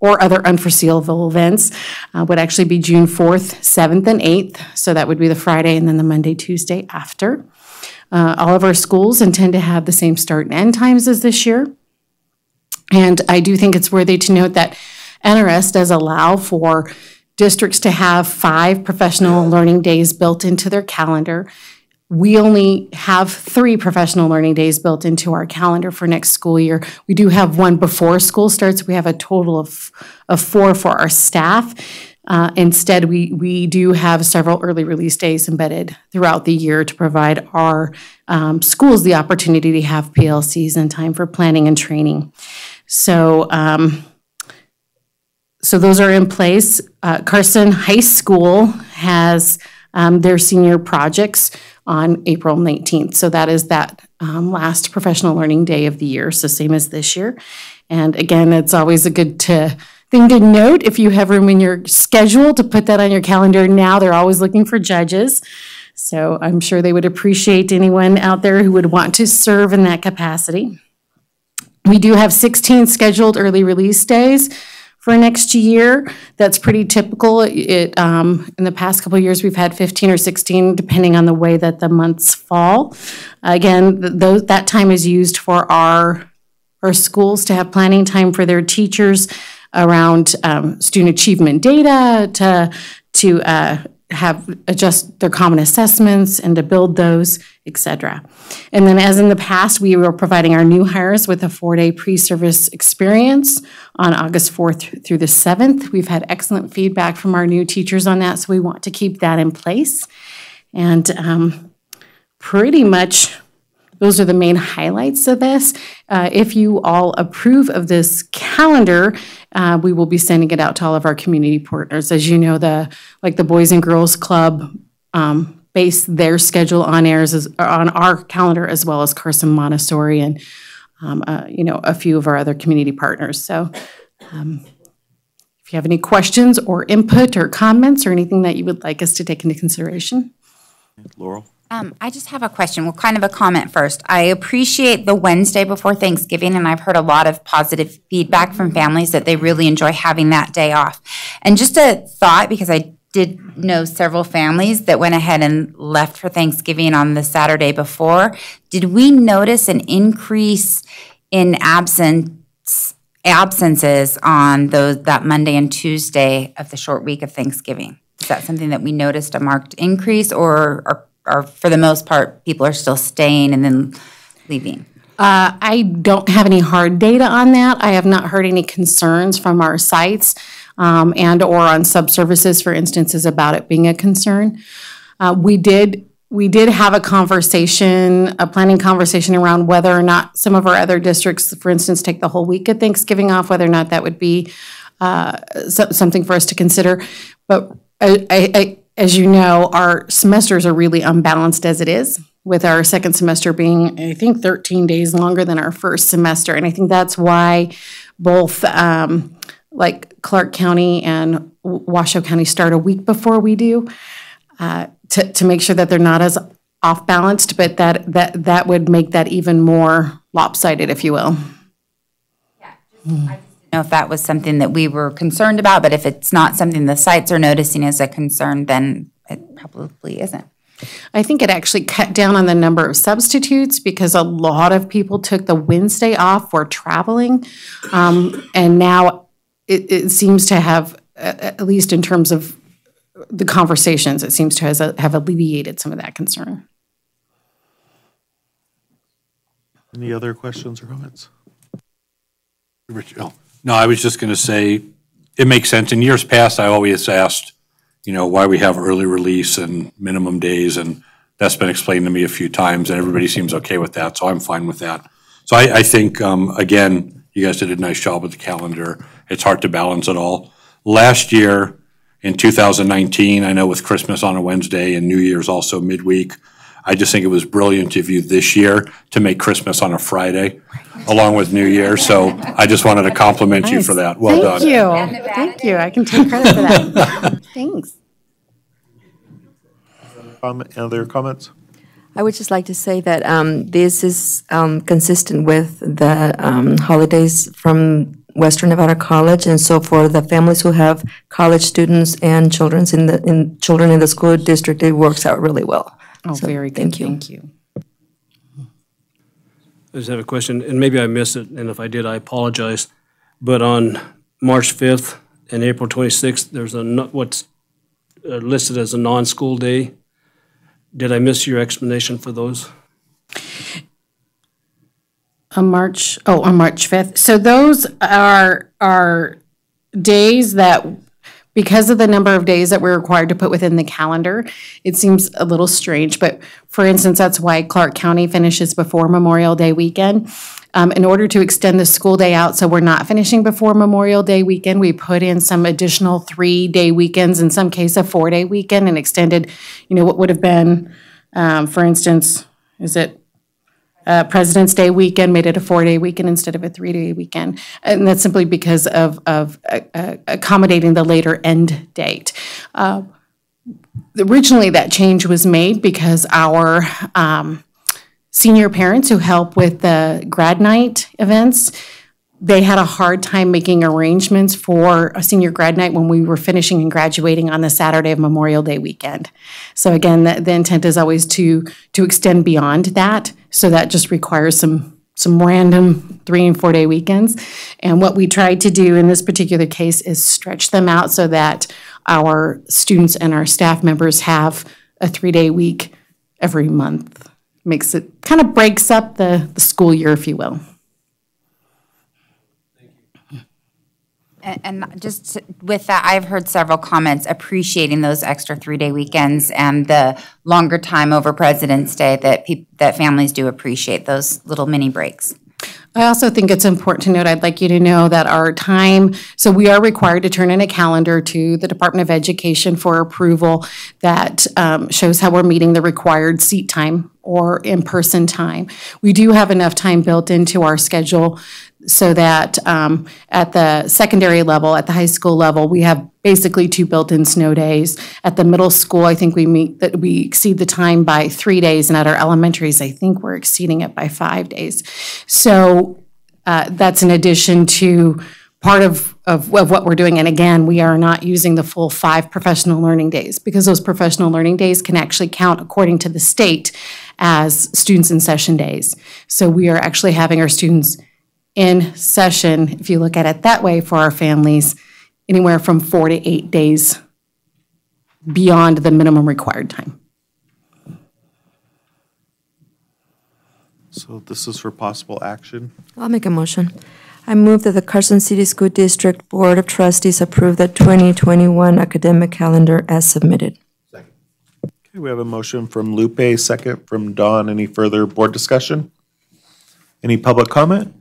or other unforeseeable events would actually be June 4th, 7th, and 8th. So that would be the Friday and then the Monday, Tuesday after. All of our schools intend to have the same start and end times as this year. And I do think it's worthy to note that NRS does allow for districts to have 5 professional learning days built into their calendar. We only have 3 professional learning days built into our calendar for next school year. We do have 1 before school starts. We have a total of 4 for our staff. Instead, we do have several early release days embedded throughout the year to provide our schools the opportunity to have PLCs and time for planning and training. So those are in place. Carson High School has their senior projects on April 19th. So that is that last professional learning day of the year, so same as this year. And again, it's always a good thing to note if you have room in your schedule to put that on your calendar now. They're always looking for judges. So I'm sure they would appreciate anyone out there who would want to serve in that capacity. We do have 16 scheduled early release days for next year. That's pretty typical. In the past couple of years, we've had 15 or 16, depending on the way that the months fall. Again, that time is used for our schools to have planning time for their teachers around student achievement data, to adjust their common assessments and to build those, etc. And then, as in the past, we were providing our new hires with a 4-day pre-service experience on August 4th through the 7th. We've had excellent feedback from our new teachers on that, so we want to keep that in place. And pretty much those are the main highlights of this. If you all approve of this calendar, we will be sending it out to all of our community partners. As you know, the Boys and Girls Club base their schedule on our calendar, as well as Carson Montessori and a few of our other community partners. So if you have any questions or input or comments or anything that you would like us to take into consideration. Laurel? I just have a question, well, kind of a comment first. I appreciate the Wednesday before Thanksgiving, and I've heard a lot of positive feedback from families that they really enjoy having that day off. And just a thought, because I did know several families that went ahead and left for Thanksgiving on the Saturday before. Did we notice an increase in absences on that Monday and Tuesday of the short week of Thanksgiving? Is that something that we noticed a marked increase, or for the most part, people are still staying and then leaving? I don't have any hard data on that. I have not heard any concerns from our sites and or on subservices, for instances, about it being a concern. We did have a planning conversation around whether or not some of our other districts, for instance, take the whole week of Thanksgiving off, whether or not that would be something for us to consider. But as you know, our semesters are really unbalanced as it is, with our second semester being, I think, 13 days longer than our first semester. And I think that's why both like Clark County and Washoe County start a week before we do, to make sure that they're not as off balanced, but that would make that even more lopsided, if you will. Yeah, I just didn't know if that was something that we were concerned about, but if it's not something the sites are noticing as a concern, then it probably isn't. I think it actually cut down on the number of substitutes because a lot of people took the Wednesday off for traveling. And now it seems to have, at least in terms of the conversations, it seems to have alleviated some of that concern. Any other questions or comments? No, I was just going to say, it makes sense. In years past, I always asked, why we have early release and minimum days, and that's been explained to me a few times, and everybody seems okay with that, so I'm fine with that. So I think, again, you guys did a nice job with the calendar. It's hard to balance it all. Last year, in 2019, I know with Christmas on a Wednesday and New Year's also midweek, I just think it was brilliant of you this year to make Christmas on a Friday along with New Year. So I just wanted to compliment you for that. Well done. Thank you. I can take credit for that. Thanks. Other comments? I would just like to say that this is consistent with the holidays from Western Nevada College, and so for the families who have college students and children in the school district, it works out really well. Oh, so, very good. Thank you. Thank you. I just have a question, and maybe I missed it, and if I did, I apologize. But on March 5th and April 26th, there's what's listed as a non-school day. Did I miss your explanation for those? On March 5th. So those are days that, because of the number of days that we're required to put within the calendar, it seems a little strange. But for instance, that's why Clark County finishes before Memorial Day weekend. In order to extend the school day out so we're not finishing before Memorial Day weekend, we put in some additional 3-day weekends, in some case a 4-day weekend, and extended, what would have been, for instance, President's Day weekend, made it a 4-day weekend instead of a 3-day weekend. And that's simply because of accommodating the later end date. Originally, that change was made because our senior parents who help with the grad night events, they had a hard time making arrangements for a senior grad night when we were finishing and graduating on the Saturday of Memorial Day weekend. So again, the intent is always to extend beyond that. So that just requires some random 3- and 4-day weekends. And what we tried to do in this particular case is stretch them out so that our students and our staff members have a 3-day week every month. Makes it, kind of breaks up the school year, if you will. And just with that, I've heard several comments appreciating those extra 3-day weekends and the longer time over President's Day, that families do appreciate those little mini breaks. I also think it's important to note, I'd like you to know that our time, so we are required to turn in a calendar to the Department of Education for approval that shows how we're meeting the required seat time or in-person time. We do have enough time built into our schedule so that at the secondary level, at the high school level, we have basically 2 built-in snow days. At the middle school, I think we exceed the time by 3 days, and at our elementaries, I think we're exceeding it by 5 days. So that's in addition to part of what we're doing. And again, we are not using the full 5 professional learning days because those professional learning days can actually count according to the state as students in session days. So we are actually having our students in session, if you look at it that way, for our families, anywhere from 4 to 8 days beyond the minimum required time. So this is for possible action. I'll make a motion. I move that the Carson City School District Board of Trustees approve the 2021 academic calendar as submitted. Okay, we have a motion from Lupe, second from Dawn. Any further board discussion? Any public comment?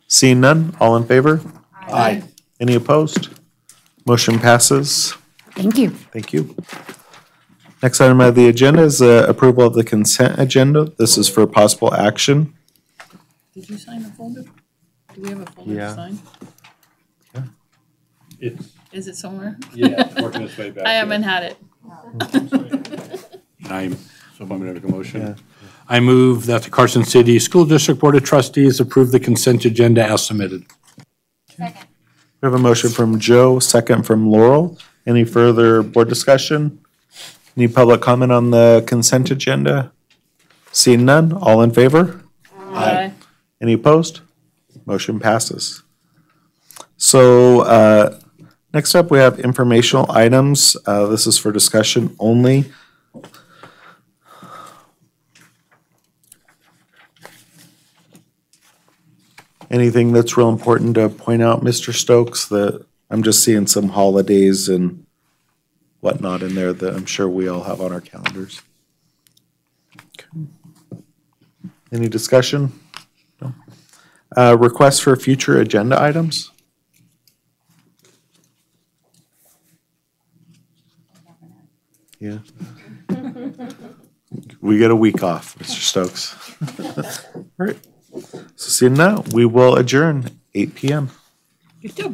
Seeing none, all in favor? Aye. Any opposed? Motion passes. Thank you. Thank you. Next item of the agenda is approval of the consent agenda. This is for possible action. Did you sign the folder? Do we have a folder Yeah. to sign? Is it somewhere? Yeah, it's working its way back. I haven't had it. So I'm going to make a motion. I move that the Carson City School District Board of Trustees approve the consent agenda as submitted. Second. We have a motion from Joe, second from Laurel. Any further board discussion? Any public comment on the consent agenda? Seeing none, all in favor? Aye. Any opposed? Motion passes. So next up, we have informational items. This is for discussion only. Anything that's real important to point out, Mr. Stokes, that I'm just seeing some holidays and whatnot in there that I'm sure we all have on our calendars. Okay. Any discussion? No. Requests for future agenda items? Yeah. We get a week off, Mr. Stokes. All right. So seeing that, we will adjourn 8 p.m. Good job.